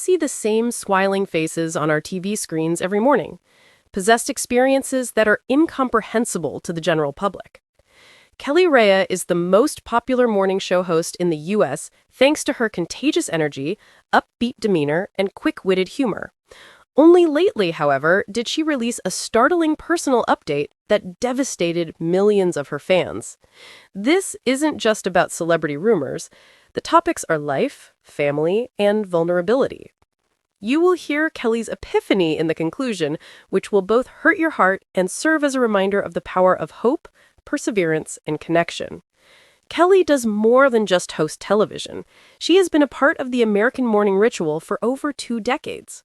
see the same smiling faces on our TV screens every morning, possessed experiences that are incomprehensible to the general public. Kelly Rea is the most popular morning show host in the U.S. thanks to her contagious energy, upbeat demeanor, and quick-witted humor. Only lately, however, did she release a startling personal update that devastated millions of her fans. This isn't just about celebrity rumors. The topics are life, family, and vulnerability. You will hear Kelly's epiphany in the conclusion, which will both hurt your heart and serve as a reminder of the power of hope, perseverance, and connection. Kelly does more than just host television. She has been a part of the American morning ritual for over 2 decades.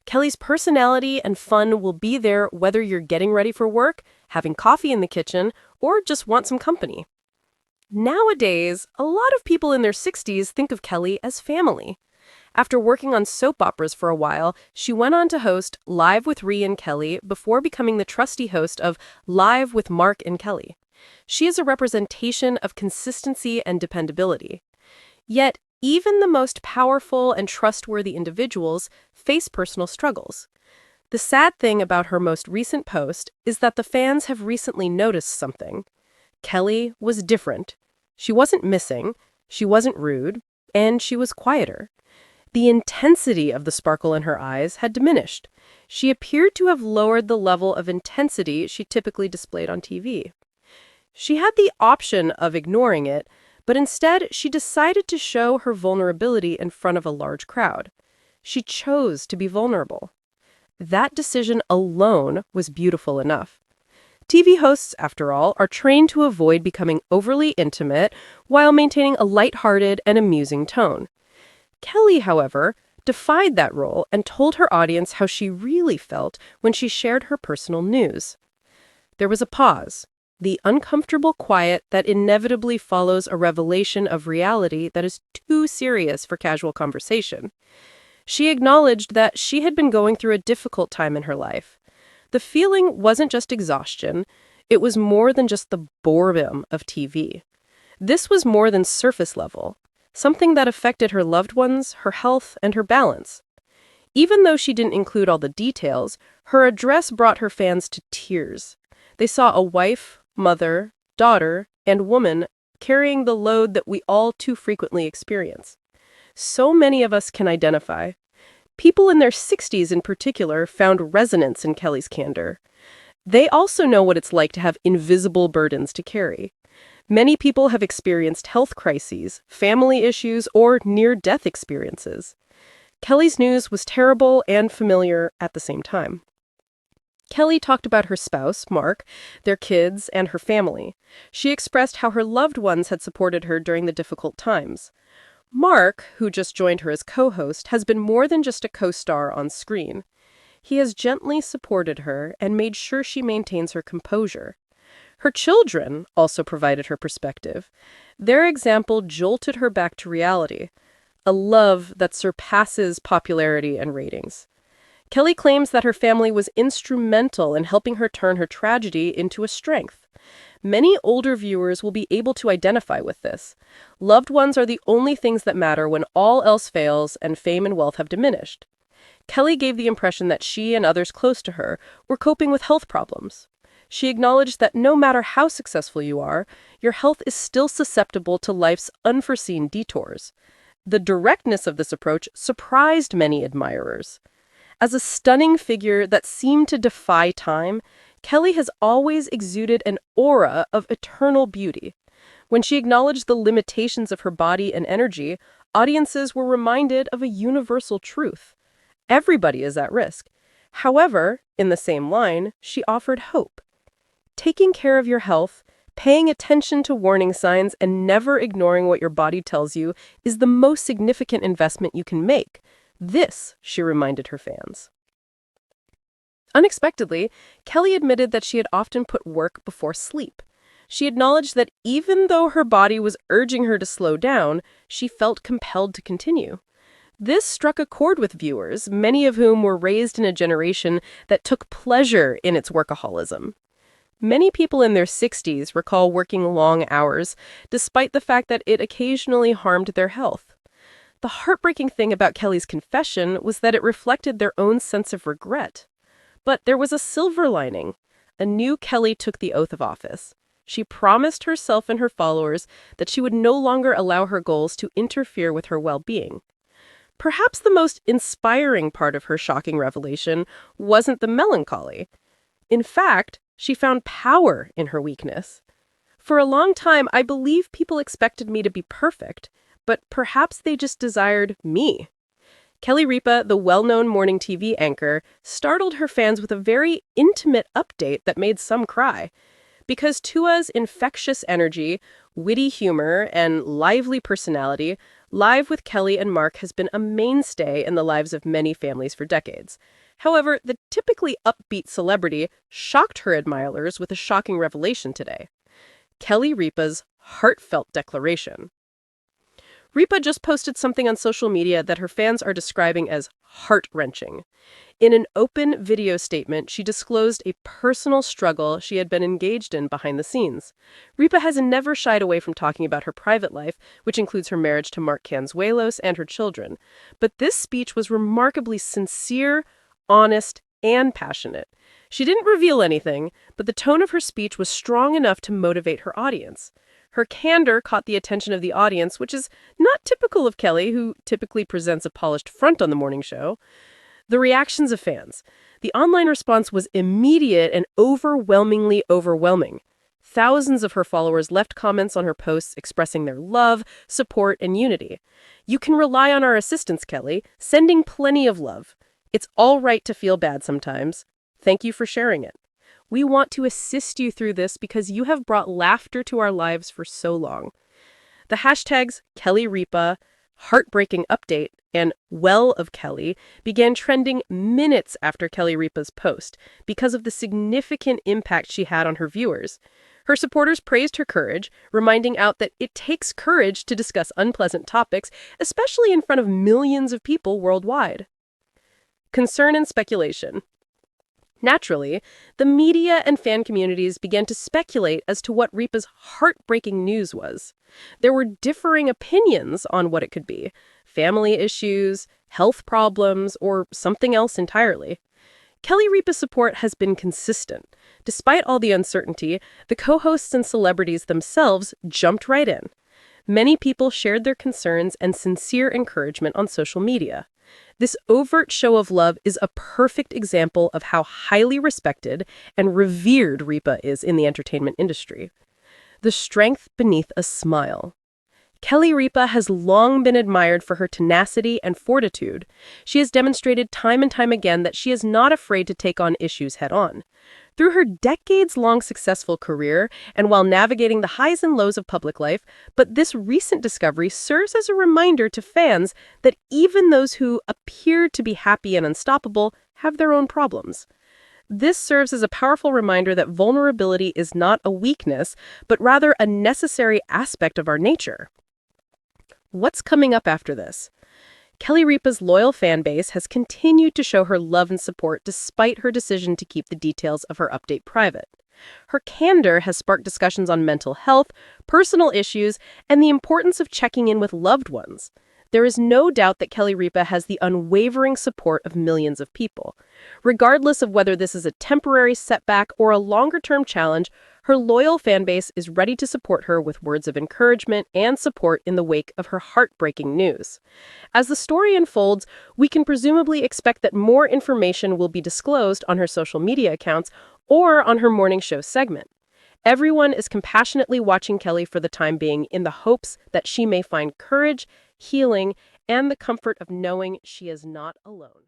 Kelly's personality and fun will be there whether you're getting ready for work, having coffee in the kitchen, or just want some company. Nowadays, a lot of people in their 60s think of Kelly as family. After working on soap operas for a while, she went on to host Live with Rhea and Kelly before becoming the trusty host of Live with Mark and Kelly. She is a representation of consistency and dependability. Yet, even the most powerful and trustworthy individuals face personal struggles. The sad thing about her most recent post is that the fans have recently noticed something. Kelly was different. She wasn't missing, she wasn't rude, and she was quieter. The intensity of the sparkle in her eyes had diminished. She appeared to have lowered the level of intensity she typically displayed on TV. She had the option of ignoring it, but instead she decided to show her vulnerability in front of a large crowd. She chose to be vulnerable. That decision alone was beautiful enough. TV hosts, after all, are trained to avoid becoming overly intimate while maintaining a lighthearted and amusing tone. Kelly, however, defied that role and told her audience how she really felt when she shared her personal news. There was a pause, the uncomfortable quiet that inevitably follows a revelation of reality that is too serious for casual conversation. She acknowledged that she had been going through a difficult time in her life. The feeling wasn't just exhaustion, it was more than just the boredom of TV. This was more than surface level. Something that affected her loved ones, her health, and her balance. Even though she didn't include all the details, her address brought her fans to tears. They saw a wife, mother, daughter, and woman carrying the load that we all too frequently experience. So many of us can identify. People in their 60s in particular found resonance in Kelly's candor. They also know what it's like to have invisible burdens to carry. Many people have experienced health crises, family issues, or near-death experiences. Kelly's news was terrible and familiar at the same time. Kelly talked about her spouse, Mark, their kids, and her family. She expressed how her loved ones had supported her during the difficult times. Mark, who just joined her as co-host, has been more than just a co-star on screen. He has gently supported her and made sure she maintains her composure. Her children also provided her perspective. Their example jolted her back to reality, a love that surpasses popularity and ratings. Kelly claims that her family was instrumental in helping her turn her tragedy into a strength. Many older viewers will be able to identify with this. Loved ones are the only things that matter when all else fails and fame and wealth have diminished. Kelly gave the impression that she and others close to her were coping with health problems. She acknowledged that no matter how successful you are, your health is still susceptible to life's unforeseen detours. The directness of this approach surprised many admirers. As a stunning figure that seemed to defy time, Kelly has always exuded an aura of eternal beauty. When she acknowledged the limitations of her body and energy, audiences were reminded of a universal truth. Everybody is at risk. However, in the same line, she offered hope. Taking care of your health, paying attention to warning signs, and never ignoring what your body tells you is the most significant investment you can make. This, she reminded her fans. Unexpectedly, Kelly admitted that she had often put work before sleep. She acknowledged that even though her body was urging her to slow down, she felt compelled to continue. This struck a chord with viewers, many of whom were raised in a generation that took pleasure in its workaholism. Many people in their 60s recall working long hours, despite the fact that it occasionally harmed their health. The heartbreaking thing about Kelly's confession was that it reflected their own sense of regret. But there was a silver lining. A new Kelly took the oath of office. She promised herself and her followers that she would no longer allow her goals to interfere with her well-being. Perhaps the most inspiring part of her shocking revelation wasn't the melancholy. In fact, she found power in her weakness. For a long time, I believe people expected me to be perfect, but perhaps they just desired me. Kelly Ripa, the well-known morning TV anchor, startled her fans with a very intimate update that made some cry. Because Tua's infectious energy, witty humor, and lively personality, Live with Kelly and Mark has been a mainstay in the lives of many families for decades. However, the typically upbeat celebrity shocked her admirers with a shocking revelation today. Kelly Ripa's heartfelt declaration. Ripa just posted something on social media that her fans are describing as heart-wrenching. In an open video statement, she disclosed a personal struggle she had been engaged in behind the scenes. Ripa has never shied away from talking about her private life, which includes her marriage to Mark Canzuelos and her children. But this speech was remarkably sincere, honest, and passionate. She didn't reveal anything, but the tone of her speech was strong enough to motivate her audience. Her candor caught the attention of the audience, which is not typical of Kelly, who typically presents a polished front on the morning show. The reactions of fans. The online response was immediate and overwhelmingly overwhelming. Thousands of her followers left comments on her posts expressing their love, support, and unity. "You can rely on our assistance, Kelly, sending plenty of love. It's all right to feel bad sometimes. Thank you for sharing it. We want to assist you through this because you have brought laughter to our lives for so long." The hashtags Kelly Ripa, Heartbreaking Update, and Well of Kelly began trending minutes after Kelly Ripa's post because of the significant impact she had on her viewers. Her supporters praised her courage, reminding out that it takes courage to discuss unpleasant topics, especially in front of millions of people worldwide. Concern and speculation. Naturally, the media and fan communities began to speculate as to what Ripa's heartbreaking news was. There were differing opinions on what it could be: family issues, health problems, or something else entirely. Kelly Ripa's support has been consistent. Despite all the uncertainty, the co-hosts and celebrities themselves jumped right in. Many people shared their concerns and sincere encouragement on social media. This overt show of love is a perfect example of how highly respected and revered Ripa is in the entertainment industry. The strength beneath a smile. Kelly Ripa has long been admired for her tenacity and fortitude. She has demonstrated time and time again that she is not afraid to take on issues head-on. Through her decades-long successful career and while navigating the highs and lows of public life, but this recent discovery serves as a reminder to fans that even those who appear to be happy and unstoppable have their own problems. This serves as a powerful reminder that vulnerability is not a weakness, but rather a necessary aspect of our nature. What's coming up after this? Kelly Ripa's loyal fan base has continued to show her love and support despite her decision to keep the details of her update private. Her candor has sparked discussions on mental health, personal issues, and the importance of checking in with loved ones. There is no doubt that Kelly Ripa has the unwavering support of millions of people. Regardless of whether this is a temporary setback or a longer-term challenge, her loyal fan base is ready to support her with words of encouragement and support in the wake of her heartbreaking news. As the story unfolds, we can presumably expect that more information will be disclosed on her social media accounts or on her morning show segment. Everyone is compassionately watching Kelly for the time being in the hopes that she may find courage, healing, and the comfort of knowing she is not alone.